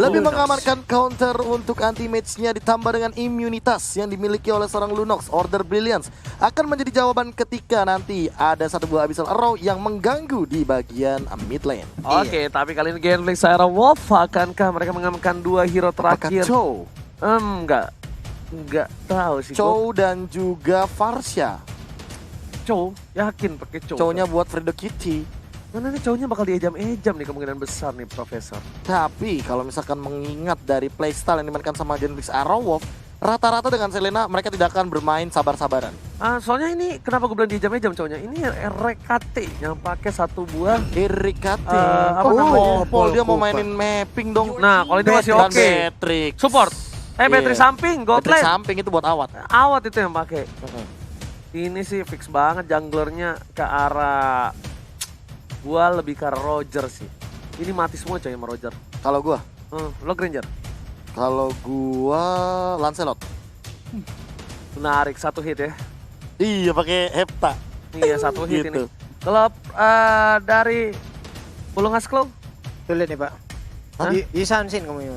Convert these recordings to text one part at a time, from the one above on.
Lebih mengamankan counter untuk anti-mage-nya ditambah dengan imunitas yang dimiliki oleh seorang Lunox. Order Brilliance akan menjadi jawaban ketika nanti ada satu buah Abyssal Arrow yang mengganggu di bagian mid lane. Oke, tapi kali ini Genflix Aerowolf akankah mereka mengamankan 2 hero Apakah terakhir? Chow? Enggak tahu sih. Chow dan juga Farsha. Chow, yakin pakai Chow. Chow-nya buat Fredo Kitty. Mana nih Chow-nya bakal diejam-ejam nih kemungkinan besar nih Profesor. Tapi kalau misalkan mengingat dari playstyle yang dimainkan sama Genflix Aerowolf, rata-rata dengan Selena mereka tidak akan bermain sabar-sabaran. Soalnya ini kenapa gue bilang diejam-ejam Chow-nya? Ini RKT yang pakai satu buah. Irikate. Apa namanya? Paul dia mau mainin mapping dong. Nah, kalau itu masih Dan oke. Beatrix. Support. Battery Iya. samping, gold Beatrix lane. samping itu buat awat. Awat itu yang pakai. Ini sih fix banget junglernya ke arah gua lebih ke arah Roger sih. Ini mati semua coy sama Roger. Kalau gua, Lo Granger. kalau gua Lancelot. Menarik satu hit ya. Iya pakai Hepta. Iya satu hit Gitu. ini. Kalau dari Bulungas Claw, Sulit nih Pak. Hah? Yisansin kamu ini.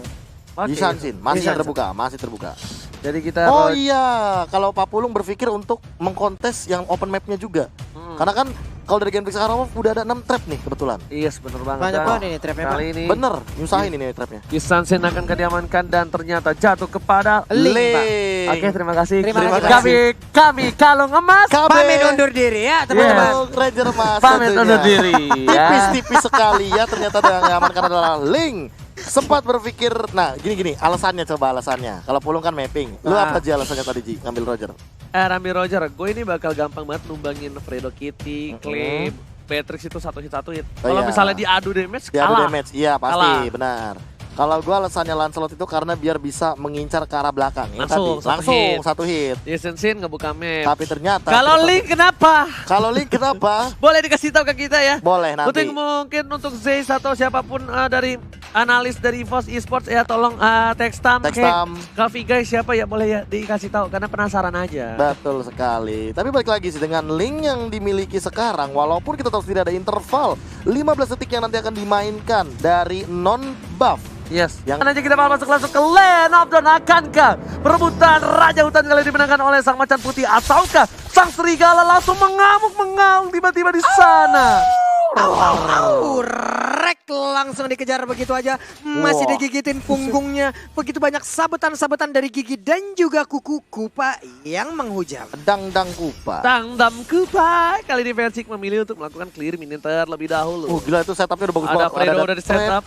oke. Yisansin, masih Yisansin. terbuka, masih terbuka. Jadi kita Oh iya, kalau Pak Pulung berpikir untuk mengkontes yang open map-nya juga. Karena kan kalau dari Genflix Aerowolf udah ada 6 trap nih kebetulan. Iya bener banget. Banyak Dan banget ini trapnya Pak. kali ini Bener, nyusahin ini trapnya. Yisansin akan diamankan dan ternyata jatuh kepada Link, Pak. Oke, terima kasih. Terima kasih. Kami Kalung Emas. Pamit undur diri ya teman-teman. Oh, Ranger Mas. Pamit tentunya. undur diri ya. Tipis-tipis sekali ya, ternyata yang diamankan adalah Link. Sempat berpikir, nah gini, alasannya coba alasannya. Kalau Pulung kan mapping, lu apa aja alasannya tadi Ji, ngambil Roger? Rambi Roger, gue ini bakal gampang banget numbangin Fredo Kitty, Claim, Beatrix itu satu hit. Oh, Kalau iya. misalnya diadu damage, Dia kalah. ada damage, iya pasti, Kalah. benar. Kalau gua alasannya Lancelot itu karena biar bisa mengincar ke arah belakang. Ya, Langsung, tadi. satu hit. Satu hit. Yisansin ngebuka map. Tapi ternyata Kalau Link kenapa? Kalau Link kenapa? Boleh dikasih tahu ke kita ya? Boleh nanti. Mungkin untuk Zeiss atau siapapun dari analis dari EVOS Esports ya tolong tekstam ke Vigai siapa ya boleh ya dikasih tahu karena penasaran aja. Betul sekali. Tapi balik lagi sih dengan Link yang dimiliki sekarang, walaupun kita tahu tidak ada interval 15 detik yang nanti akan dimainkan dari non buff. Yes. Yang Aja kita bakal masuk ke Land of Dawn. Akankah perebutan Raja Hutan kali ini dimenangkan oleh Sang Macan Putih ataukah Sang Serigala langsung mengamuk-mengaung tiba-tiba di sana? Rek langsung dikejar begitu aja. Masih digigitin punggungnya. Begitu banyak sabetan-sabetan dari gigi dan juga kuku Kupa yang menghujam. Dang Kupa. Tangdam Kupa. Kali ini Versik memilih untuk melakukan clear minion terlebih dahulu. Gila itu setupnya udah bagus Ada banget. Fredo udah di setup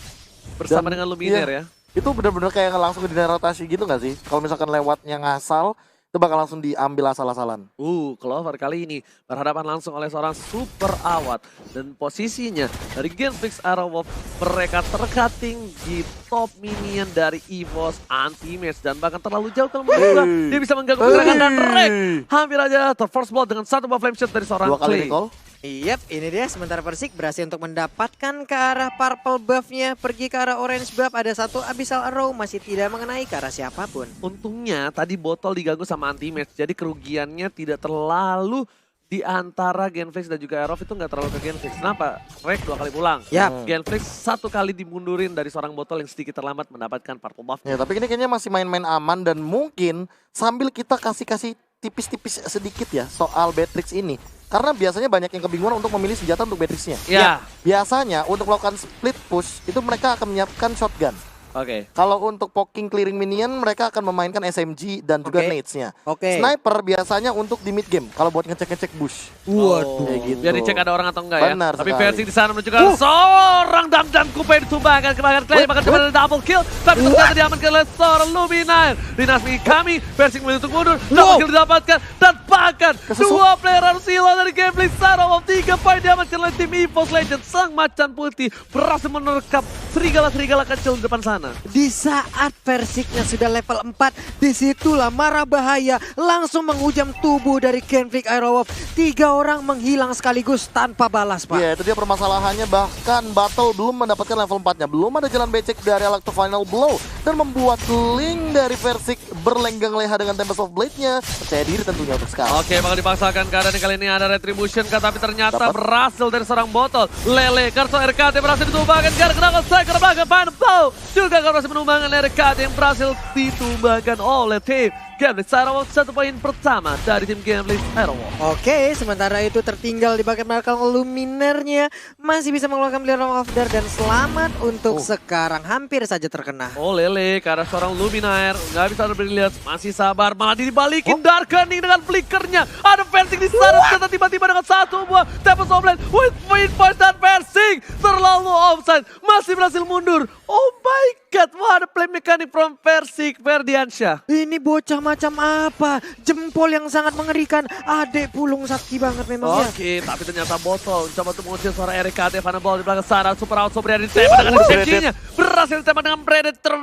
bersama Dan- dengan Luminaire iya. ya. Itu bener-bener kayak langsung di rotasi gitu gak sih? Kalau misalkan lewatnya ngasal, itu bakal langsung diambil asal-asalan. Clover kali ini berhadapan langsung oleh seorang super awat. Dan posisinya dari Genflix Aerowolf mereka tercutting di top minion dari EVOS anti-match. Dan bahkan terlalu jauh kalau menurut gua. Dia bisa mengganggu gerakan dan Rek hampir aja terforce blood dengan satu buah flame shot dari seorang 2 kali Clay. recall. Yap, ini dia sementara Persik berhasil untuk mendapatkan ke arah purple buff-nya. Pergi ke arah orange buff, ada satu Abyssal Arrow masih tidak mengenai ke arah siapapun. Untungnya tadi botol diganggu sama anti-match. Jadi kerugiannya tidak terlalu di antara Genflix dan juga Aerov itu nggak terlalu ke Genflix. Kenapa? Rek 2 kali pulang. Yap. Genflix 1 kali dimundurin dari seorang botol yang sedikit terlambat mendapatkan purple buff. Ya, tapi ini kayaknya masih main-main aman dan mungkin sambil kita kasih tipis-tipis sedikit ya soal Beatrix ini. Karena biasanya banyak yang kebingungan untuk memilih senjata untuk Beatrixnya. Ya. Biasanya untuk melakukan split push itu mereka akan menyiapkan shotgun. Oke. Kalau untuk poking clearing minion mereka akan memainkan SMG dan juga Oke. nades-nya. Oke. Sniper biasanya untuk di mid game kalau buat ngecek-ngecek bush. Waduh. Kayak gitu. Biar dicek ada orang atau enggak ya. Benar Tapi sekali. versi di sana menunjukkan seorang Dam Kupa yang ditumbangkan kebakaran Clay bahkan kembali double kill. Tapi ternyata diamankan oleh seorang Luminaire. Dinasmi kami versi memilih untuk mundur. Double kill didapatkan dan bahkan dua player harus hilang dari gameplay Aerowolf. 3 poin diamankan oleh tim EVOS Legends. Sang Macan Putih berhasil menerkap serigala-serigala kecil di depan sana. Di saat Persiknya sudah level 4, disitulah marah bahaya langsung menghujam tubuh dari Genflix Aerowolf. 3 orang menghilang sekaligus tanpa balas, Pak. Iya, itu dia permasalahannya, bahkan Battle belum mendapatkan level 4-nya. Belum ada jalan becek dari Electro Final Blow dan membuat link dari Versik berlenggang leha dengan Tempest of Blade-nya. Percaya diri tentunya untuk sekarang. Oke, bakal dipaksakan keadaan kali ini ada Retribution kah, tapi ternyata Dapat. berhasil dari seorang botol. Lele, kartu RKT berhasil ditumbangkan karena kena striker belakang Final Blow. Juga akan berhasil menumbangkan RKT yang berhasil ditumbangkan oleh tim Gameplay Sarawak. 1 poin pertama dari tim Gameplay Sarawak. Oke, sementara itu tertinggal di bagian belakang Luminernya masih bisa mengeluarkan Blade of There dan selamat untuk sekarang hampir saja terkena. Oh Lele, karena seorang Luminaire nggak bisa brilliant, masih sabar, malah dibalikin Darkening dengan flickernya. Ada Versik di sana, ternyata tiba-tiba dengan satu buah Tempest of Blade with Wind Voice dan Versik terlalu offside, masih berhasil mundur. Oh my god, wah ada play mechanic from Versik Ferdiansyah. Ini bocah macam apa? Jempol yang sangat mengerikan. Adek pulung sakti banget memang ya. Oke, tapi ternyata botol mencoba untuk mengusir suara RKT. Final Ball di belakang sana, super out, super ditembak dengan SMG-nya. Berhasil ditembak dengan Predator,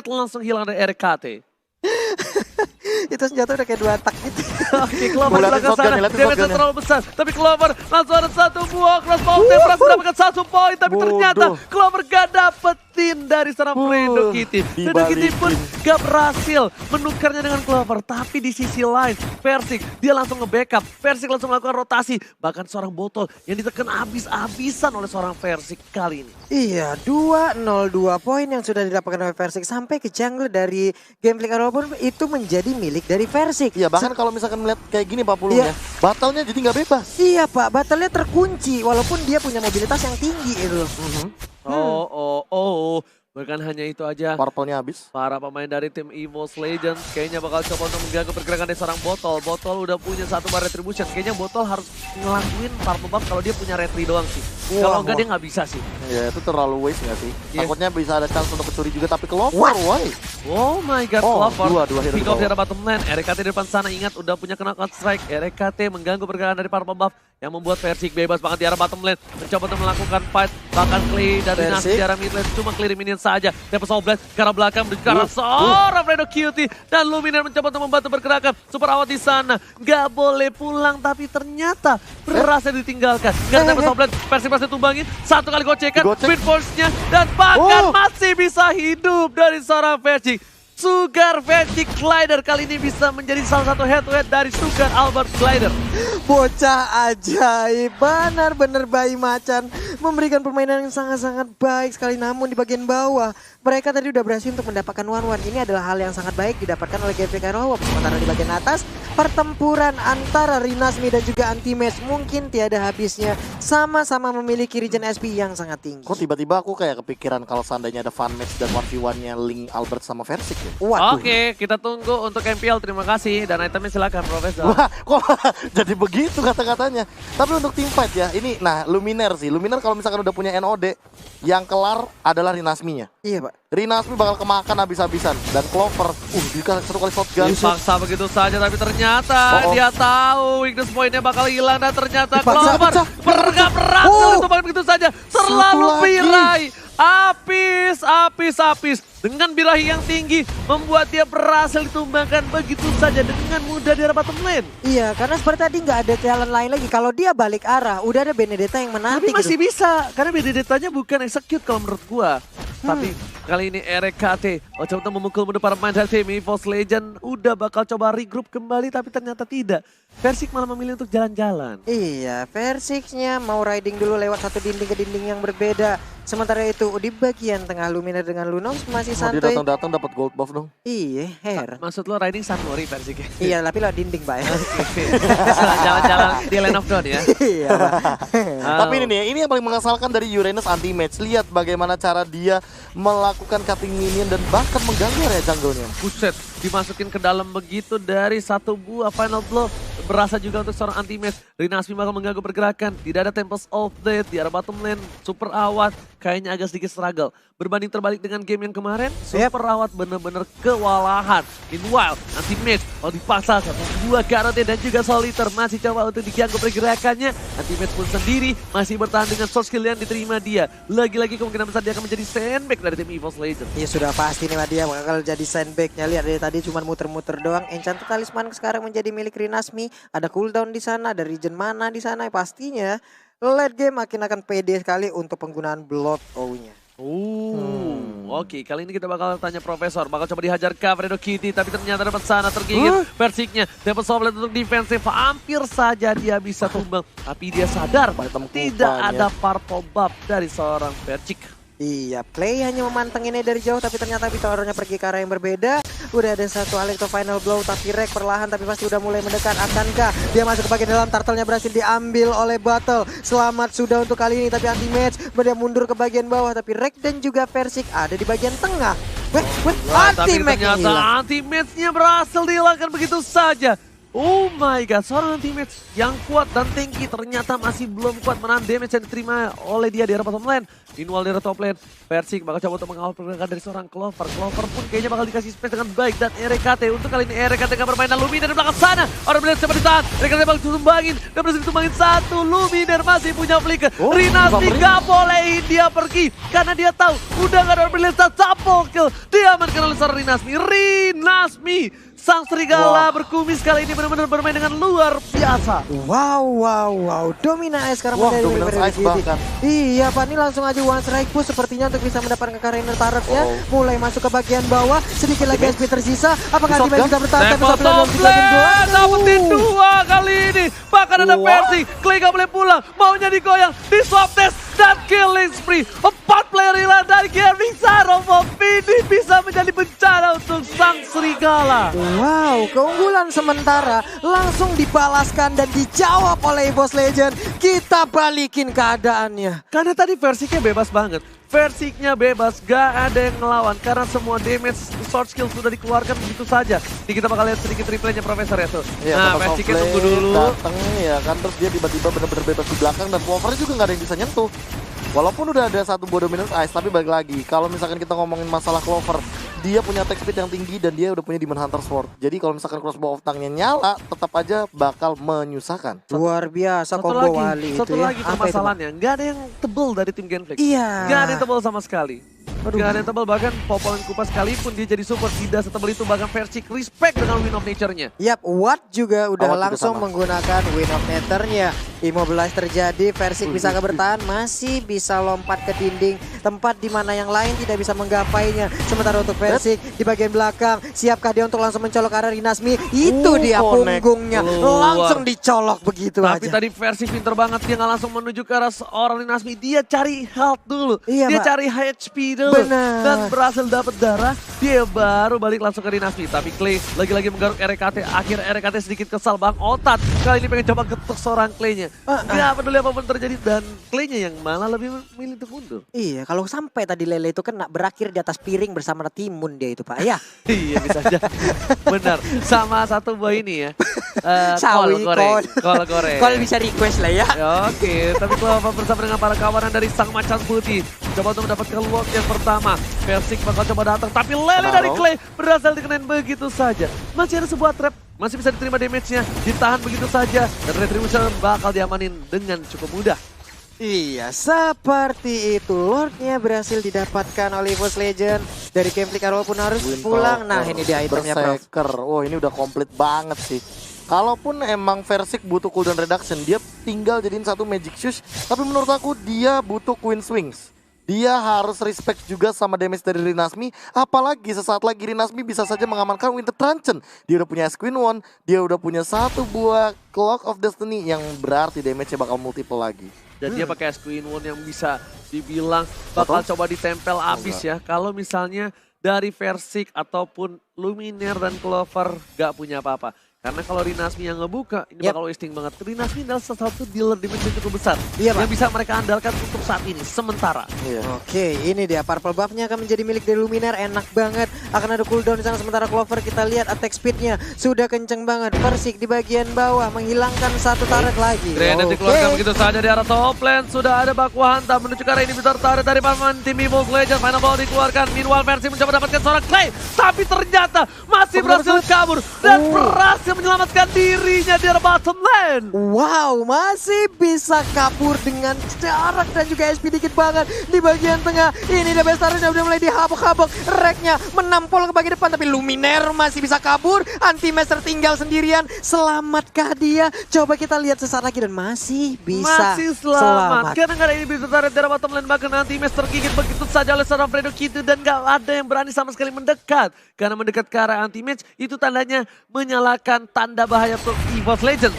langsung hilang dari RKT. Itu senjata udah kayak 2 tak gitu. Oke, Clover di belakang sana, liatin damage shotgun-nya. terlalu besar. Tapi Clover langsung ada 1 buah crossbow, dia berhasil mendapatkan 1 poin. Tapi ternyata Bodoh. Clover gak dapetin dari seorang Fredo Kitty. Fredo Kitty pun gak berhasil menukarnya dengan Clover. Tapi di sisi lain, Versik dia langsung nge-backup. Versik langsung melakukan rotasi. Bahkan seorang botol yang ditekan habis-habisan oleh seorang Versik kali ini. Iya, 2-0-2 poin yang sudah didapatkan oleh Versik sampai ke jungle dari Gameplay Arrow pun itu menjadi milik dari Versik. Iya, bahkan kalau misalkan melihat kayak gini Pak Pulungnya, battlenya jadi nggak bebas. Iya Pak, battle-nya terkunci walaupun dia punya mobilitas yang tinggi itu. Bukan hanya itu aja. Purple-nya habis. Para pemain dari tim EVOS Legends kayaknya bakal coba untuk mengganggu pergerakan dari seorang botol. Botol udah punya 1 bar retribution. Kayaknya botol harus ngelakuin purple buff kalau dia punya retri doang sih. Kalau enggak dia nggak bisa sih. Ya itu terlalu waste nggak sih? Iya. Takutnya bisa ada chance untuk kecuri juga, tapi Clover, why? Oh my god, Oh, Clover. dua hero Pick di off dari bawah. bottom lane. RKT di depan sana, ingat udah punya knockout strike. RKT mengganggu pergerakan dari purple buff yang membuat Versik bebas banget di arah bottom lane. Mencoba untuk melakukan fight. Bahkan Clay dan Dinas Versik. di arah mid lane cuma clear minion saja. Tempest of Blade ke arah belakang menuju ke arah seorang Fredo Cutie. Dan Luminar mencoba untuk membantu pergerakan. Super awat di sana. Gak boleh pulang tapi ternyata berhasil ditinggalkan. Karena Tempest of Blade Versik berhasil tumbangin. 1 kali gocekan. Digocek. Wind Force-nya. Dan bahkan Oh. masih bisa hidup dari seorang Versik. Sugar Magic Glider kali ini bisa menjadi salah satu head-to-head dari Sugar Albert Glider. Bocah ajaib, benar-benar bayi macan. Memberikan permainan yang sangat-sangat baik sekali, namun di bagian bawah mereka tadi udah berhasil untuk mendapatkan one-one. Ini adalah hal yang sangat baik didapatkan oleh GP Karawap. Sementara di bagian atas, pertempuran antara Rinasmi dan juga Anti-Match mungkin tiada habisnya. Sama-sama memiliki regen SP yang sangat tinggi. Kok tiba-tiba aku kayak kepikiran kalau seandainya ada fun match dan 1v1-nya Link Albert sama Versik ya? Waduh. Oke, kita tunggu untuk MPL. Terima kasih. Dan itemnya silakan, Profesor. Wah, kok jadi begitu kata-katanya. Tapi untuk team fight ya, ini nah Luminaire sih. Luminaire kalau misalkan udah punya NOD, yang kelar adalah Rinasminya. Iya Pak. Rinasmi bakal kemakan habis-habisan. Dan Clover, dia 1 kali shotgun. Dipaksa begitu saja, tapi ternyata Oh. dia tahu weakness point-nya bakal hilang. Dan ternyata Dipaksa, Clover pecah. bergak berhasil ditumbangkan begitu saja. Terlalu lagi. pirai. Apis. Dengan birahi yang tinggi, membuat dia berhasil ditumbangkan begitu saja dengan mudah di arah bottom lane. Iya, karena seperti tadi nggak ada jalan lain lagi. Kalau dia balik arah, udah ada Benedetta yang Tapi menanti masih gitu. bisa, karena Benedetta-nya bukan execute kalau menurut gua. Tapi kali ini RKT coba untuk memukul mundur para pemain dari tim EVOS Legend. Udah bakal coba regroup kembali, tapi ternyata tidak. Versik malah memilih untuk jalan-jalan. Iya, Versiknya mau riding dulu lewat satu dinding ke dinding yang berbeda. Sementara itu di bagian tengah Luminar dengan Lunox masih Oh, dia santai. datang-datang dapat gold buff dong. Iya, hair. Maksud lo riding Sunmori Versiknya? Iya, tapi lewat dinding Pak ya. Jalan-jalan di Land of Dawn ya. Iya, Pak. Tapi ini nih, ini yang paling mengesalkan dari Uranus Anti-Match. Lihat bagaimana cara dia melakukan cutting minion dan bahkan mengganggu area jungle-nya. Buset, dimasukin ke dalam begitu dari 1 buah final blow. Berasa juga untuk seorang Anti-Match. Rinasmi bakal mengganggu pergerakan. Tidak ada Tempest of Death di arah bottom lane. Super awat kayaknya agak sedikit struggle. Berbanding terbalik dengan game yang kemarin, Super awat bener-bener kewalahan. Meanwhile, Anti-Match kalau dipaksa 1-2 Karate dan juga Soliter masih coba untuk diganggu pergerakannya. Anti-Match pun sendiri masih bertahan dengan soft skill yang diterima dia. Lagi-lagi kemungkinan besar dia akan menjadi sandbag dari tim EVOS Legends. Iya sudah pasti nih Pak, dia bakal jadi sandbagnya. Lihat dari tadi cuma muter-muter doang. Enchanted Talisman sekarang menjadi milik Rinasmi. Ada cooldown di sana, ada regen mana di sana. Pastinya late game makin akan pede sekali untuk penggunaan Blood O-nya. Oke, kali ini kita bakal tanya Profesor. Bakal coba dihajar Fredo Kitty, tapi ternyata dapat sana tergigit Persiknya. Dapat Sovlet untuk defensif, hampir saja dia bisa tumbang. Tapi dia sadar tidak ada purple buff dari seorang Persik. Iya, Clay hanya memantengin ini dari jauh, tapi ternyata Vitoronya pergi ke arah yang berbeda. Udah ada satu Alecto final blow, tapi Rek perlahan tapi pasti udah mulai mendekat. Akankah dia masuk ke bagian dalam? Turtle-nya berhasil diambil oleh Battle. Selamat sudah untuk kali ini, tapi anti-match. Dia mundur ke bagian bawah, tapi Rek dan juga Persik ada di bagian tengah. Tapi ternyata anti-match-nya berhasil dihilangkan begitu saja. Oh my god, seorang anti-match yang kuat dan tinggi ternyata masih belum kuat menahan damage yang diterima oleh dia di arah bottom lane. Meanwhile di arah top lane, Persik bakal coba untuk mengawal pergerakan dari seorang Clover. Clover pun kayaknya bakal dikasih space dengan baik. Dan RKT untuk kali ini RKT akan bermain dan Luminer di belakang sana. Orang Brilliance coba ditahan, RKT bakal ditumbangin. Dan berhasil ditumbangin satu, Luminer masih punya flicker. Rinasmi gak bolehin dia pergi karena dia tahu udah gak ada Orang Brilliance dan double kill. Diamankan oleh seorang Rinasmi. Rinasmi, sang serigala berkumis kali ini benar-benar bermain dengan luar biasa. Wow. Domina Ice sekarang Dominance Ice bahkan. Iya, Pak, ini langsung aja one strike push sepertinya untuk bisa mendapatkan Kariner Turret ya. Mulai masuk ke bagian bawah, sedikit lagi SP tersisa. Apakah Anti-Match bisa bertahan? Tempo top lane, dapetin 2 kali ini. Bahkan ada Persik, Clay gak boleh pulang, maunya digoyang, di swap test dan killing spree. 4 player hilang dari Gaming Sarovo. Ini bisa menjadi bencana untuk sang serigala. Wow, keunggulan sementara langsung dibalaskan dan dijawab oleh Boss Legend. Kita balikin keadaannya. Karena tadi Persiknya bebas banget. Persiknya bebas, gak ada yang ngelawan. Karena semua damage short skill sudah dikeluarkan begitu saja. Jadi kita bakal lihat sedikit replaynya Profesor ya tuh. Ya, nah, Persiknya tunggu dulu. Dateng ya kan, terus dia tiba-tiba bener-bener bebas di belakang dan Clovernya juga gak ada yang bisa nyentuh. Walaupun udah ada satu buah Dominance Ice, tapi balik lagi. Kalau misalkan kita ngomongin masalah Clover, dia punya attack speed yang tinggi dan dia udah punya Demon Hunter Sword. Jadi kalau misalkan crossbow of tongue-nya nyala, tetap aja bakal menyusahkan. Luar biasa combo Wali itu ya. Satu lagi permasalahannya, nggak ada yang tebel dari tim Genflix. Iya. Nggak ada yang tebel sama sekali. Nggak ada yang tebel, bahkan Popolan Kupas sekalipun dia jadi support tidak setebel itu. Bahkan Persik respect dengan Wind of Nature-nya. Yap, Watt juga udah Watt langsung juga menggunakan Wind of Nature-nya. Immobilize terjadi, Persik bisa bertahan, masih bisa lompat ke dinding. Tempat di mana yang lain tidak bisa menggapainya. Sementara untuk Persik di bagian belakang, siapkah dia untuk langsung mencolok arah Rinasmi? Itu dia punggungnya, langsung dicolok begitu aja. Tapi tadi Persik pinter banget, dia nggak langsung menuju ke arah seorang Rinasmi. Dia cari health dulu, iya, dia Pak. cari HP dulu. Benar. Dan berhasil dapat darah, dia baru balik langsung ke Rinasmi. Tapi Clay lagi-lagi menggaruk RKT. Akhir RKT sedikit kesal, Bang Otat kali ini pengen coba ketuk seorang Clay-nya. Gak peduli apapun terjadi, dan Clay-nya yang malah lebih memilih untuk mundur. Iya, kalau sampai tadi Lele itu kena berakhir di atas piring bersama timun dia itu, Pak. Ya. Iya, bisa aja. Benar. Sama satu buah ini ya. Sawi, Kol goreng. Kol bisa request lah ya. Oke, tapi Clover bersama dengan para kawanan dari sang macan putih coba untuk mendapatkan walk yang pertama. Persik bakal coba datang, tapi Lele dari Clay berhasil dikenain begitu saja. Masih ada sebuah trap, masih bisa diterima damage-nya, ditahan begitu saja, dan Retribution bakal diamanin dengan cukup mudah. Iya, seperti itu. Lordnya berhasil didapatkan oleh Boss Legend. Dari Gameplay walaupun harus pulang. Nah, ini dia itemnya, Prof. Berserker. Wah, ini udah komplit banget sih. Kalaupun emang Persik butuh cooldown reduction, dia tinggal jadiin satu Magic Shoes. Tapi menurut aku dia butuh Queen Swings. Dia harus respect juga sama damage dari Rinasmi. Apalagi sesaat lagi Rinasmi bisa saja mengamankan Winter Truncheon. Dia udah punya Ice Queen One, dia udah punya satu buah Clock of Destiny yang berarti damage-nya bakal multiple lagi. Dan dia pakai Ice Queen One yang bisa dibilang bakal coba ditempel abis ya. Kalau misalnya dari Persik ataupun Luminer dan Clover gak punya apa-apa. Karena kalau Rinasmi yang ngebuka, ini bakal wasting banget. Rinasmi adalah salah satu dealer damage yang cukup besar. Iya, yang bisa mereka andalkan untuk saat ini, sementara. Iya. Oke, ini dia purple buff-nya akan menjadi milik dari Luminar. Enak banget. Akan ada cooldown di sana. Sementara Clover kita lihat attack speed-nya sudah kenceng banget. Persik di bagian bawah menghilangkan satu turret lagi. Grenade dikeluarkan begitu saja di arah top lane. Sudah ada baku hantam menuju ke arah ini. Bentar turret dari paman tim Evil Legends. Final ball dikeluarkan. Meanwhile Persik mencoba dapatkan seorang Clay. Tapi ternyata masih berhasil kabur. Dan berhasil berhasil menyelamatkan dirinya di arah bottom lane. Wow, masih bisa kabur dengan jarak dan juga SP dikit banget di bagian tengah. Ini The Best udah mulai dihabok-habok. Reknya menampol ke bagian depan, tapi Luminaire masih bisa kabur. Anti-Match tertinggal sendirian. Selamatkah dia? Coba kita lihat sesaat lagi dan masih bisa Masih selamat. Karena nggak ada ini bisa tarik dari bottom lane, bahkan Anti-Match tergigit begitu saja oleh seorang Fredo Kitty dan nggak ada yang berani sama sekali mendekat. Karena mendekat ke arah Anti-Match itu tandanya menyalakan tanda bahaya untuk EVOS Legends.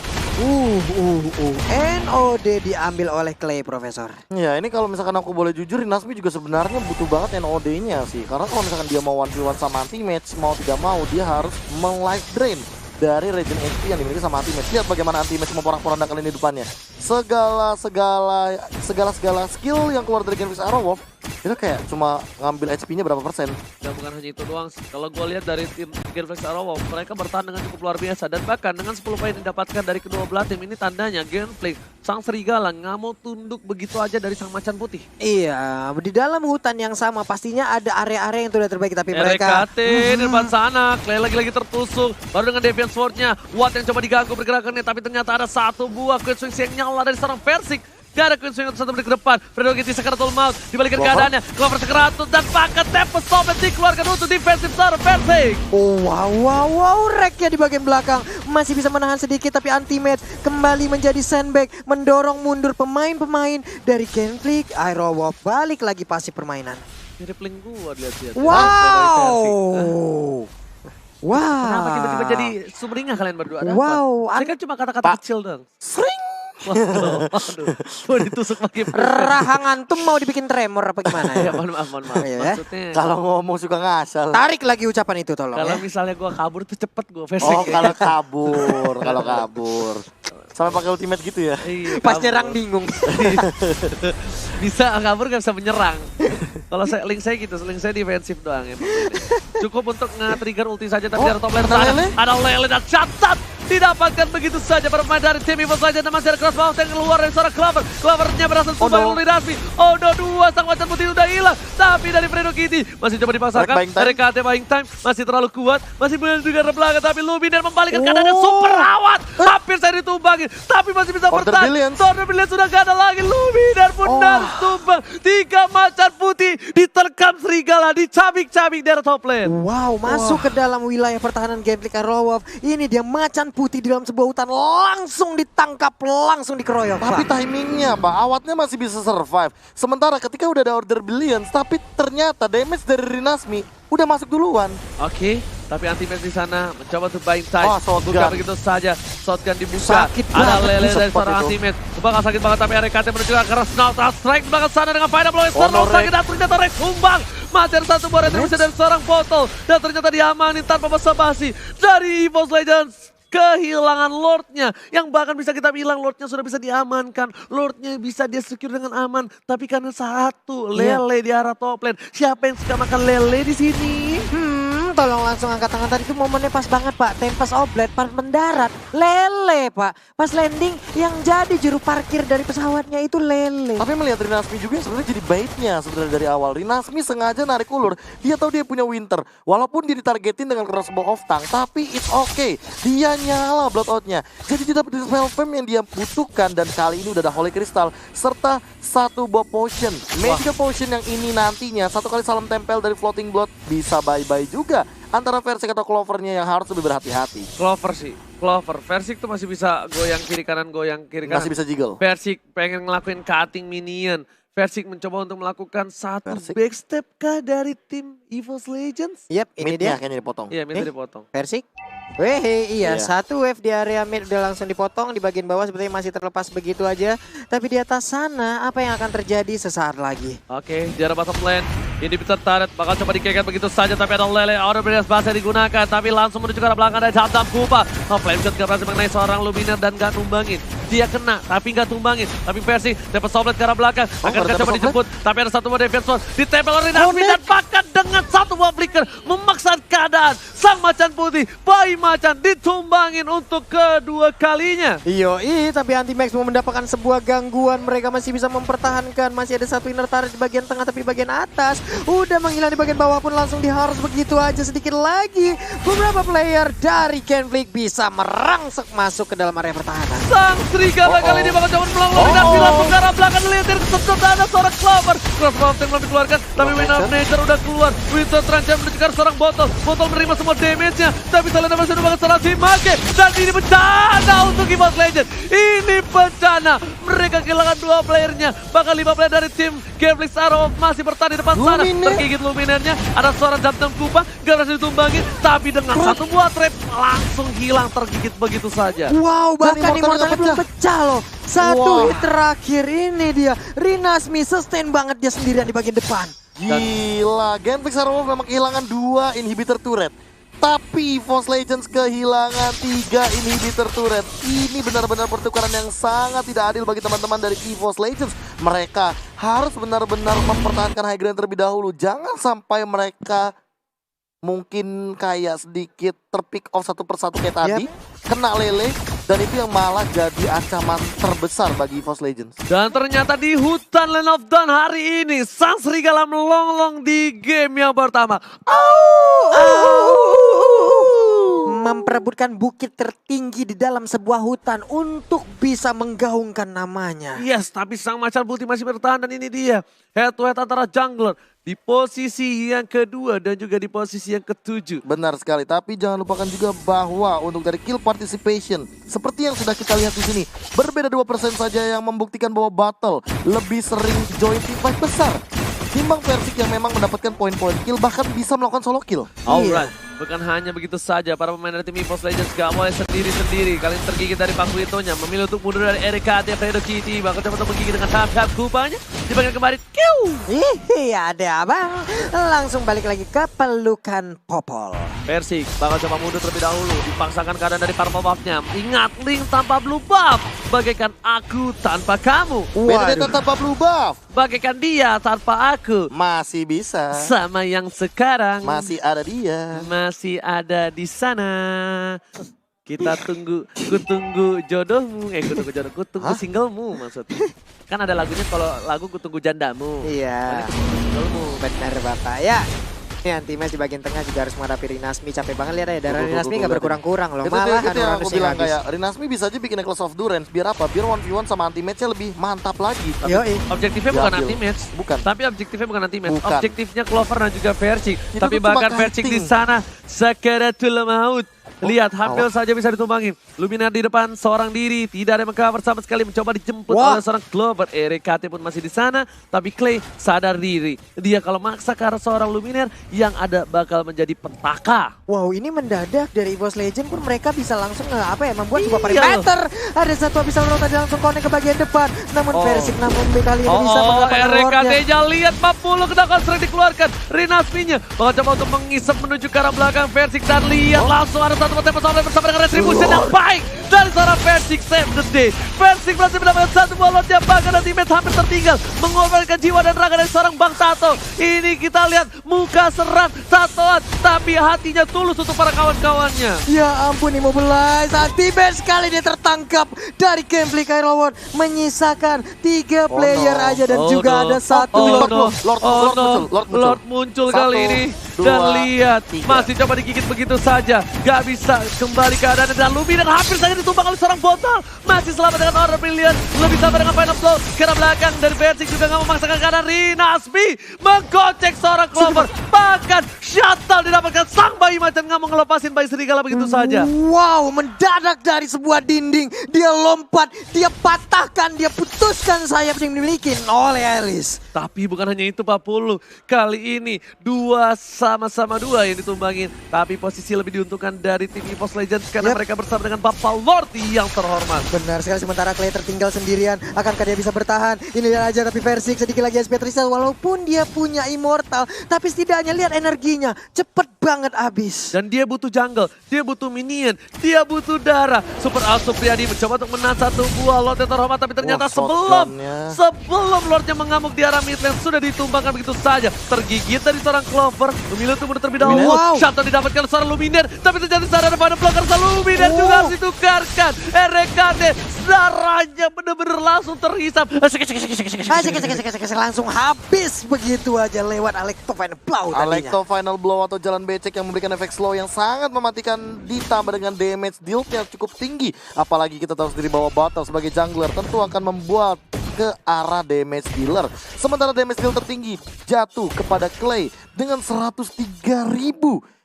NOD diambil oleh Clay, Profesor. Ya ini kalau misalkan aku boleh jujur, Nasmi juga sebenarnya butuh banget NOD-nya sih. Karena kalau misalkan dia mau 1v1 sama Anti-Match, mau tidak mau dia harus meng-life drain dari regen HP yang dimiliki sama Anti-Match. Lihat bagaimana Anti-Match memporak-porandakan ini depannya. Segala skill yang keluar dari Genfix Arrow Wolf itu kayak cuma ngambil HP-nya berapa persen. Dan bukan hanya itu doang sih. Kalau gue lihat dari tim Genflex Arrow, mereka bertahan dengan cukup luar biasa. Dan bahkan dengan 10 poin yang didapatkan dari kedua belah tim ini tandanya Genflex, sang serigala nggak mau tunduk begitu aja dari sang macan putih. Iya, di dalam hutan yang sama pastinya ada area-area yang sudah terbaik, tapi mereka RKT di depan sana, Clay lagi-lagi tertusuk. Baru dengan Deviant Sword-nya, Watt yang coba diganggu pergerakannya, tapi ternyata ada satu buah Queen Swing yang nyala dari seorang Versik. Gak ada Queen Swing untuk 1 menit ke depan. Fredo Kitty Sakaratul Maut dibalikan keadaannya. Clover Sakaratul dan paket Tempest Sobat dikeluarkan untuk defensif seorang Versik. Wow, reknya di bagian belakang masih bisa menahan sedikit, tapi Anti-Match kembali menjadi sandbag, mendorong mundur pemain-pemain dari Genflex Arrow Wolf. Balik lagi pasif permainan. Mirip link gua lihat-lihat. Wow. Kenapa tiba-tiba jadi sumringah kalian berdua? Ada Wow. apa? Saya kan cuma kata-kata kecil dong. Sering. Waduh, gue ditusuk pakai Rahang antum mau dibikin tremor apa gimana ya? ya? Mohon maaf. Iya, ya. Maksudnya Kalau ngomong suka ngasal. Tarik lagi ucapan itu tolong kalau ya. misalnya gue kabur tuh cepet gue Versik. Oh kalau kabur. Sampai pakai ultimate gitu ya. Iya, Pas kabur. nyerang bingung. Bisa kabur gak bisa menyerang. Kalau link saya gitu, link saya defensif doang ya. Cukup untuk nge-trigger ulti saja, tapi ada top lane sana. Ada Lele dan catat. Didapatkan begitu saja bermain dari tim EVOS Legends dan masih ada Cross Mountain yang keluar dari seorang Clover. Clovernya berhasil tumbang oleh Nasmi. Odo 2, sang macan putih udah hilang. Tapi dari Fredo Kitty masih coba dipaksakan. Dari KT Buying Time masih terlalu kuat. Masih mendengar belakang, tapi Luminaire membalikkan keadaannya super awat. Hampir saya ditumbangin, tapi masih bisa bertahan. Order Brilliance sudah gak ada lagi. Luminaire pun harus tumbang. 3 macan putih diterkam serigala, dicabik-cabik dari top lane. Wow, masuk ke dalam wilayah pertahanan Genflex Arrow Wolf. Ini dia macan putih di dalam sebuah hutan, langsung ditangkap, langsung dikeroyok. Tapi timingnya Pak, awatnya masih bisa survive. Sementara ketika udah ada Order Billions, tapi ternyata damage dari Rinasmi udah masuk duluan. Oke, tapi Anti-Match di sana mencoba untuk buying time. Buka begitu saja, shotgun dibuka. Sakit ada banget Lele dari cepat seorang itu. Anti-Match. Bakal sakit banget, tapi RKT menuju ke arah Snauta Strike di belakang sana dengan Final Blow. Sakit dan ternyata Rex tumbang. Mati ada satu buah retribusi dari seorang botol. Dan ternyata diamanin tanpa basa-basi dari EVOS Legends. Kehilangan Lordnya, yang bahkan bisa kita bilang Lordnya sudah bisa diamankan, Lordnya bisa dia secure dengan aman, tapi karena satu Lele di arah top lane, siapa yang suka makan Lele di sini? Tolong langsung angkat tangan, tadi itu momennya pas banget Pak. Tempest Oblet pas mendarat, Lele Pak. Pas landing yang jadi juru parkir dari pesawatnya itu Lele. Tapi melihat Rinasmi juga sebenarnya jadi baitnya sebenarnya dari awal. Rinasmi sengaja narik ulur, dia tahu dia punya Winter. Walaupun dia ditargetin dengan crossbow of tank, tapi it's okay. Dia nyala bloodout-nya. Jadi dia dapat spell fame yang dia butuhkan, dan kali ini udah ada Holy Crystal serta satu buah potion. Magical potion yang ini nantinya satu kali salam tempel dari Floating Blood bisa bye-bye juga. Antara Versik atau Clovernya yang harus lebih berhati-hati. Clover sih, Clover. Versik tuh masih bisa goyang kiri kanan. Masih bisa jiggle. Versik pengen ngelakuin cutting minion. Versik mencoba untuk melakukan satu Versik. backstep kah dari tim EVOS Legends? Yap, ini Mid-nya dia. kayaknya dipotong. Iya, minta dipotong. Versik. Weh, iya, Iya. satu wave di area mid udah langsung dipotong, di bagian bawah sepertinya masih terlepas begitu aja. Tapi di atas sana, apa yang akan terjadi sesaat lagi? Oke, di arah bottom lane. Ini bisa tarik, bakal coba dikekat begitu saja, tapi ada Lele, Order Brilliance bahasa digunakan, tapi langsung menuju ke arah belakang dari Dam Kupa. Flame Shot gak berhasil mengenai seorang Luminaire dan gak numbangin. Dia kena, tapi gak tumbangin. Tapi versi, dapat Soblet ke arah belakang, akan coba dijemput, tapi ada satu buah Deviant Sword, ditempel oleh Rinasmi dan pakat dengan satu buah flicker, memaksa keadaan. sang macan putih, bayi macan ditumbangin untuk kedua kalinya. Yoi, tapi Anti-Max mau mendapatkan sebuah gangguan. Mereka masih bisa mempertahankan. Masih ada satu inner turret di bagian tengah, tapi bagian atas udah menghilang di bagian bawah pun langsung diharus begitu aja. Sedikit lagi beberapa player dari Kenflick bisa merangsek masuk ke dalam area pertahanan. Sang serigala kali ini bakal coba melalui dan langsung ke arah belakang lihat kesentuh ada seorang Clover. Cross Mountain belum dikeluarkan, tapi Wind of Nature udah keluar. Winter terancam menuju ke arah seorang botol. Botol menerima semua damage-nya, tapi Selena masih banget salah Simake. Dan ini bencana untuk EVOS Legends. Ini bencana. Mereka kehilangan 2 playernya. Bahkan 5 player dari tim Gameflix Arrow masih bertahan di depan sana. Tergigit Luminernya. Ada seorang Dam Kupa, gak berhasil ditumbangin. Tapi dengan satu buah trap langsung hilang tergigit begitu saja. Wow, bahkan Immortalnya belum pecah. pecah loh. Satu hit terakhir ini dia. Rinasmi sustain banget dia sendirian di bagian depan. Gila, Genflix Arrow memang kehilangan 2 inhibitor turret. Tapi EVOS Legends kehilangan 3 inhibitor turret. Ini benar-benar pertukaran yang sangat tidak adil bagi teman-teman dari EVOS Legends. Mereka harus benar-benar mempertahankan high ground terlebih dahulu. Jangan sampai mereka mungkin kayak sedikit terpick off satu persatu kayak tadi. Kena lele. Dan itu yang malah jadi ancaman terbesar bagi EVOS Legends. Dan ternyata di hutan Land of Dawn hari ini, sang serigala melonglong di game yang pertama. Memperebutkan bukit tertinggi di dalam sebuah hutan untuk bisa menggaungkan namanya. Yes, tapi sang macan putih masih bertahan dan ini dia. Head to head antara jungler di posisi yang kedua dan juga di posisi yang ke-7. Benar sekali, tapi jangan lupakan juga bahwa untuk dari kill participation, seperti yang sudah kita lihat di sini, berbeda 2% saja yang membuktikan bahwa Battle lebih sering join team fight besar. Timbang Persik yang memang mendapatkan poin-poin kill, bahkan bisa melakukan solo kill. Alright, bukan hanya begitu saja, para pemain dari tim EVOS Legends gak boleh sendiri-sendiri. Kali ini tergigit dari Pakuitonya, memilih untuk mundur dari RKT Fredo Kitty, bahkan coba untuk menggigit dengan tahap kupanya. Dipanggil kembali, kiu! Ada abang, langsung balik lagi ke pelukan Popol. Persik bakal coba mundur terlebih dahulu, dipaksakan keadaan dari purple buff-nya. Ingat, Link tanpa blue buff, bagaikan aku tanpa kamu. Benedetta tanpa blue buff, Bagaikan dia tanpa aku. masih bisa. Sama yang sekarang Masih ada dia. masih ada di sana. Kita tunggu, ku tunggu jodohmu, ku tunggu jodohmu, ku tunggu singlemu maksudnya. Kan ada lagunya kalau lagu ku tunggu jandamu. Iya, Ini ku tunggu singlemu. benar Bapak. Ya, ini Anti-Max di bagian tengah juga harus menghadapi Rinasmi. Capek banget lihat ya, darah Rinasmi gak berkurang-kurang loh. Itu Malah yang aku bilang habis. kayak Rinasmi bisa aja bikin Necklace of Durance. Biar apa? Biar 1v1 sama anti-match-nya lebih mantap lagi. Yoi. Objektifnya bukan Diambil. anti-match. Bukan. Tapi objektifnya bukan anti-match. Bukan. Objektifnya Clover dan juga Versik. Itu Tapi tuh cuma bahkan Versik di kiting. sana sakaratul maut. Lihat, hampir saja bisa ditumbangin. Luminar di depan seorang diri, tidak ada yang mengcover sama sekali, mencoba dijemput oleh seorang Clover. RKT pun masih di sana, tapi Clay sadar diri. Dia kalau maksa ke arah seorang Luminar yang ada bakal menjadi petaka. Wow, ini mendadak dari EVOS Legend pun mereka bisa langsung membuat sebuah Iya perimeter. Ada satu Abyssal Road tadi langsung connect ke bagian depan. Namun Versik namun kali ini bisa mendapatkan rewardnya. RKT-nya lihat 40 kena sering dikeluarkan. Rinasminya bakal coba untuk mengisap menuju ke arah belakang Versik dan lihat langsung ada satu bersama dengan retribution yang baik dari seorang Versik save the day. Versik berhasil mendapatkan satu buah lot yang bahkan dan teammate hampir tertinggal. Mengorbankan jiwa dan raga dari seorang Bang Tato. Ini kita lihat muka seram Tatoan, tapi hatinya tulus untuk para kawan-kawannya. Ya ampun, Immobilize. Anti-Max sekali dia tertangkap dari gameplay Kairlawon. Menyisakan 3 player aja dan juga ada satu Lord muncul kali ini. Dan lihat, masih coba digigit begitu saja. Gak bisa kembali ke keadaan dan Luminar hampir saja ditumbang oleh seorang botol. Masih selamat dengan Order Brilliant. Lebih sabar dengan Final Blow. Kira belakang dari Versik juga gak memaksakan keadaan. Rinasmi menggocek seorang Clover. Bahkan shuttle didapatkan sang bayi macan gak mau ngelepasin bayi serigala begitu saja. Wow, mendadak dari sebuah dinding. Dia lompat, dia patahkan, dia putuskan sayap yang dimiliki oleh Alice. Tapi bukan hanya itu Pak Pulu. Kali ini sama-sama dua yang ditumbangin. Tapi posisi lebih diuntungkan dari tim EVOS Legends karena mereka bersama dengan Bapak Lord yang terhormat. Benar sekali, sementara Clay tertinggal sendirian. Akankah dia bisa bertahan? Ini dia aja, tapi Versik sedikit lagi SP Trisel. Walaupun dia punya Immortal, tapi setidaknya lihat energinya. Cepet banget abis. Dan dia butuh jungle, dia butuh minion, dia butuh darah. Super Out Supriyadi mencoba untuk menang satu buah Lord yang terhormat, tapi ternyata Wah, sebelum Lordnya mengamuk di arah mid lane sudah ditumbangkan begitu saja. Tergigit dari seorang Clover, memilih untuk mundur terlebih dahulu. Wow. Shutdown didapatkan seorang Luminaire, tapi terjadi sadar pada blocker Luminaire juga harus ditukarkan. RKT darahnya benar-benar langsung terhisap. Langsung habis begitu aja lewat Alecto Final Blow tadinya. Alecto Final Blow atau jalan becek yang memberikan efek slow yang sangat mematikan, ditambah dengan damage deal-nya cukup tinggi. Apalagi kita tahu sendiri bahwa Battle sebagai jungler tentu akan membuat ke arah damage dealer. Sementara damage deal tertinggi jatuh kepada Clay dengan 103.000.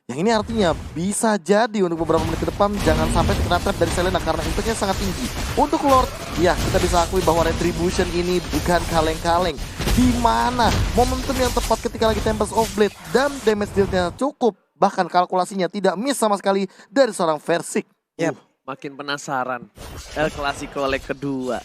Yang ini artinya bisa jadi untuk beberapa menit ke depan jangan sampai terkena trap dari Selena karena impactnya sangat tinggi. Untuk Lord, ya kita bisa akui bahwa Retribution ini bukan kaleng-kaleng. Di mana momentum yang tepat ketika lagi Tempest of Blade dan damage deal-nya cukup. Bahkan kalkulasinya tidak miss sama sekali dari seorang Versik. Yep. Makin penasaran. El Clasico leg kedua.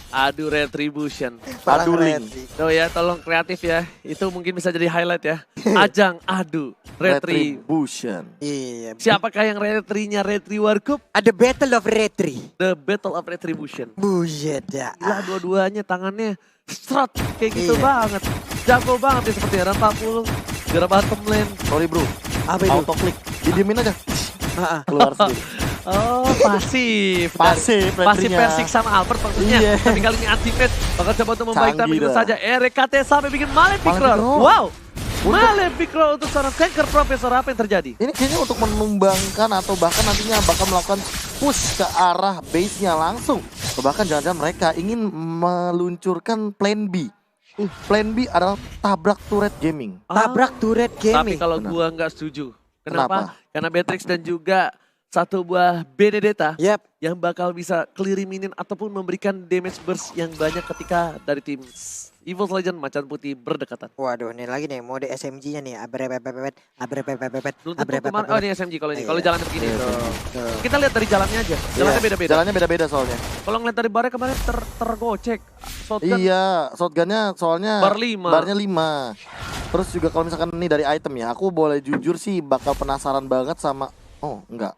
Adu Retribution. Adu Link. Tuh ya, tolong kreatif ya. Itu mungkin bisa jadi highlight ya. Ajang adu Retribution. Iya. Siapakah yang retrinya Retri Warkup? Ada Battle of Retri. The Battle of Retribution. Buset ya. Gila dua-duanya tangannya strat kayak gitu Iya. banget. Jago banget ya seperti era 40. Gara bottom lane. Sorry bro, Apa itu? auto click. Didiemin aja. Ah, ah. Keluar sendiri. Oh, pasif. Pasif, Pasif retrinya. Versik sama Albert maksudnya. Iya. Tapi kali ini anti-mate. Bakal coba untuk membaik tapi Canggih begitu dah. saja. RKT sampai bikin Malefic Malefic Roar. Roar. Wow. Malefic Roar untuk seorang tanker Profesor, apa yang terjadi? Ini kayaknya untuk menumbangkan atau bahkan nantinya bakal melakukan push ke arah base-nya langsung. Atau bahkan jangan-jangan mereka ingin meluncurkan plan B. Plan B adalah tabrak turret gaming. Tabrak turret Tapi gaming. kalau Benar. gua nggak setuju. Kenapa? Karena Beatrix dan juga satu buah Benedetta Yap. yang bakal bisa clear minion ataupun memberikan damage burst yang banyak ketika dari tim Evil Legend Macan Putih berdekatan. Waduh, ini lagi nih mode SMG-nya nih. Abrebebebebet. Belum tentu kemarin, oh ini SMG kalau ini. Kalau Iya. jalannya begini. Tuh. Kita lihat dari jalannya aja. Jalannya Iya, beda-beda. Jalannya beda-beda soalnya. Kalau ngeliat dari barnya kemarin tergocek. Shotgun. Iya, shotgunnya soalnya Bar 5. barnya 5. Terus juga kalau misalkan ini dari item ya, aku boleh jujur sih bakal penasaran banget sama. Oh enggak,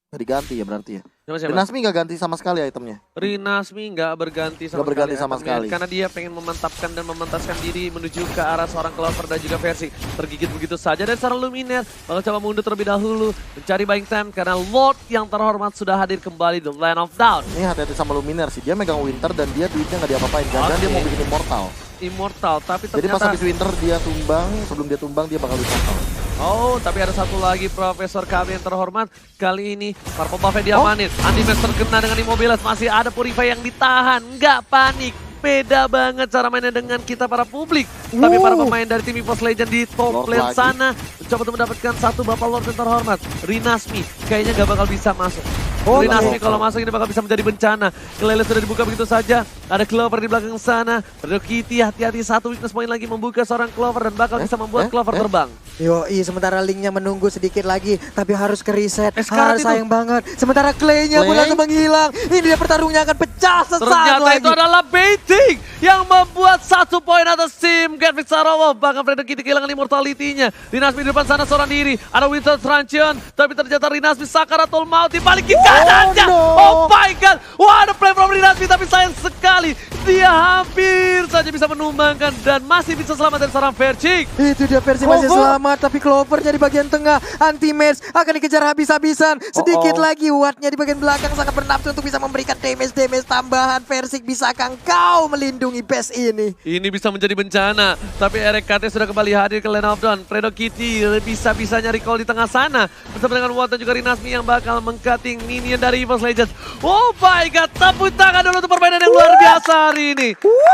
nggak diganti ya berarti ya. Siapa? Dinasmi nggak ganti sama sekali itemnya. Rinasmi nggak berganti sama Nggak berganti sekali sama itemnya. sekali. Karena dia pengen memantapkan dan mementaskan diri menuju ke arah seorang Clover dan juga Versi. Tergigit begitu saja dan seorang Luminaire bakal coba mundur terlebih dahulu mencari buying time karena Lord yang terhormat sudah hadir kembali di Land of Down. Ini hati-hati sama Luminaire sih, dia megang Winter dan dia duitnya nggak diapa-apain. Jangan dia mau bikin Immortal. Immortal, tapi Jadi pas ternyata habis Winter dia tumbang, sebelum dia tumbang dia bakal Immortal. oh, tapi ada satu lagi Profesor kami yang terhormat. Kali ini Purple Buff diamanin. Anti-Max terkena dengan Immobiles. Masih ada Purify yang ditahan. Nggak panik. Beda banget cara mainnya dengan kita para publik. Tapi para pemain dari tim EVOS Legend di top Lord lane lagi. sana mencoba untuk mendapatkan satu bapak Lord yang terhormat. Rinasmi kayaknya nggak bakal bisa masuk. Oh, Rinasmi no. kalau masuk ini bakal bisa menjadi bencana. Kelele sudah dibuka begitu saja. Ada Clover di belakang sana. Pedro Kitty hati-hati, satu weakness point lagi membuka seorang Clover dan bakal bisa membuat Clover terbang. Yoi, sementara Linknya menunggu sedikit lagi, tapi harus ke reset. Sekarang itu- Sayang banget. Sementara Clay-nya pun Clay? langsung menghilang. Ini dia pertarungnya akan pecah sesaat Ternyata lagi. itu adalah baiting yang membuat 1 poin atas tim Gatwick Sarawak. Bahkan Freddy Kitty kehilangan immortality-nya. Rinasmi di depan sana seorang diri. Ada Winter Truncheon. Tapi ternyata Rinasmi Sakaratul Maut dibalikin keadaannya. no. Oh my god. Wah, ada play from Rinasmi tapi sayang sekali. Dia hampir saja bisa menumbangkan dan masih bisa selamat dari seorang Vercik. Itu dia versi masih Clover. selamat, tapi Clovernya di bagian tengah. Anti-match akan dikejar habis-habisan. Sedikit lagi Wattnya di bagian belakang sangat bernafsu untuk bisa memberikan damage tambahan. Versik, bisakah engkau melindungi base ini? Ini bisa menjadi bencana, tapi RKT sudah kembali hadir ke Land of Dawn. Fredo Kitty bisa-bisanya recall di tengah sana. Bersama dengan Watt dan juga Rinasmi yang bakal meng-cutting minion dari EVOS Legends. Oh my god, tepuk tangan dulu untuk permainan yang luar biasa hari ini.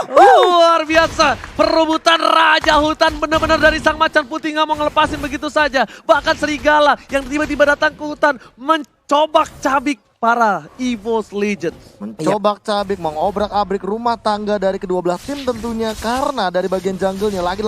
Luar biasa, perebutan raja hutan benar-benar dari sang macan putih nggak mau ngelepasin begitu saja. Bahkan serigala yang tiba-tiba datang ke hutan mencobak cabik para EVOS Legends. Mencoba cabik, mengobrak-abrik rumah tangga dari kedua belah tim tentunya. Karena dari bagian jungle-nya lagi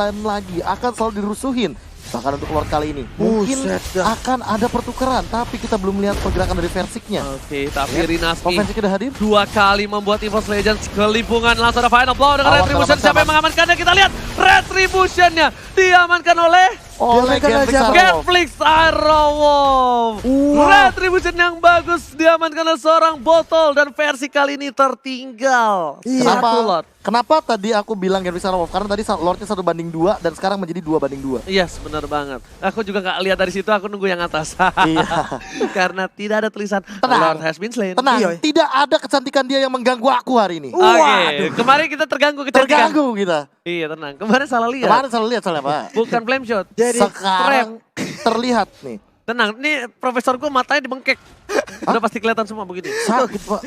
akan selalu dirusuhin. Bahkan untuk Lord kali ini mungkin Buset dah. akan ada pertukaran, tapi kita belum lihat pergerakan dari Versiknya. Oke, tapi Rinasmi Offensive udah hadir. 2 kali membuat EVOS Legends kelimpungan. Langsung ada final blow dengan Awas, Retribution. awas, Siapa yang awas. mengamankannya? Kita lihat Retribution-nya diamankan oleh oleh Diamankan Genflix aja. Arrow. Genflix Arrow. Wow. Retribution yang bagus diamankan oleh seorang botol dan versi kali ini tertinggal. Iya. Kenapa? Satu lot. Kenapa tadi aku bilang Genflix Arrow? Karena tadi Lordnya 1-2 dan sekarang menjadi 2-2. Yes, benar banget. Aku juga nggak lihat dari situ, aku nunggu yang atas. Iya. Karena tidak ada tulisan Tenang. Lord has been slain. Tenang, Iya. tidak ada kecantikan dia yang mengganggu aku hari ini. Oke, Waduh. kemarin kita terganggu kecantikan. Terganggu kita. Iya, tenang. Kemarin salah lihat. Kemarin selalu lihat soalnya Pak. Bukan flame shot. Jadi Sekarang terlihat nih. Tenang, ini profesorku matanya dibengkek. Udah pasti kelihatan semua begini. Sakit Pak.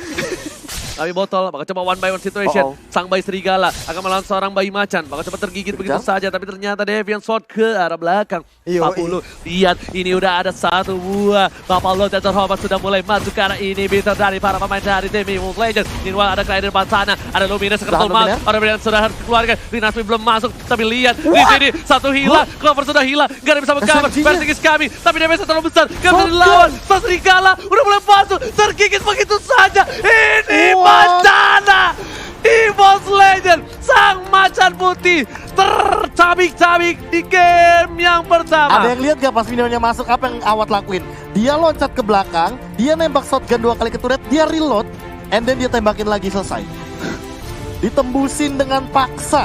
Tapi botol, bakal coba one by one situation. Oh. Sang bayi serigala akan melawan seorang bayi macan. Bakal coba tergigit begitu saja, tapi ternyata Deviant Sword ke arah belakang. Yo, 40. Lihat, ini udah ada satu buah. Bapak Lord dan Terhormat sudah mulai masuk ke arah ini. Bisa dari para pemain dari tim Mobile Legends. Meanwhile ada Clyde di depan sana. Ada Luminous seketul Tahan, maut. Luminous. Ada Brilliant sudah harus keluarga. Rinasmi belum masuk, tapi lihat di sini satu hilang. Clover sudah hilang. Gak ada bisa mengcover. SMG-nya. Vertigis kami, tapi damage terlalu besar. Gak bisa Shotgun. dilawan. Sang serigala udah mulai masuk. Tergigit begitu saja. Ini Wow. bencana. EVOS Legend, sang macan putih tercabik-cabik di game yang pertama. Ada yang lihat gak pas minionnya masuk apa yang Awat lakuin? Dia loncat ke belakang, dia nembak shotgun 2 kali ke turret, dia reload, and then dia tembakin lagi selesai. Ditembusin dengan paksa.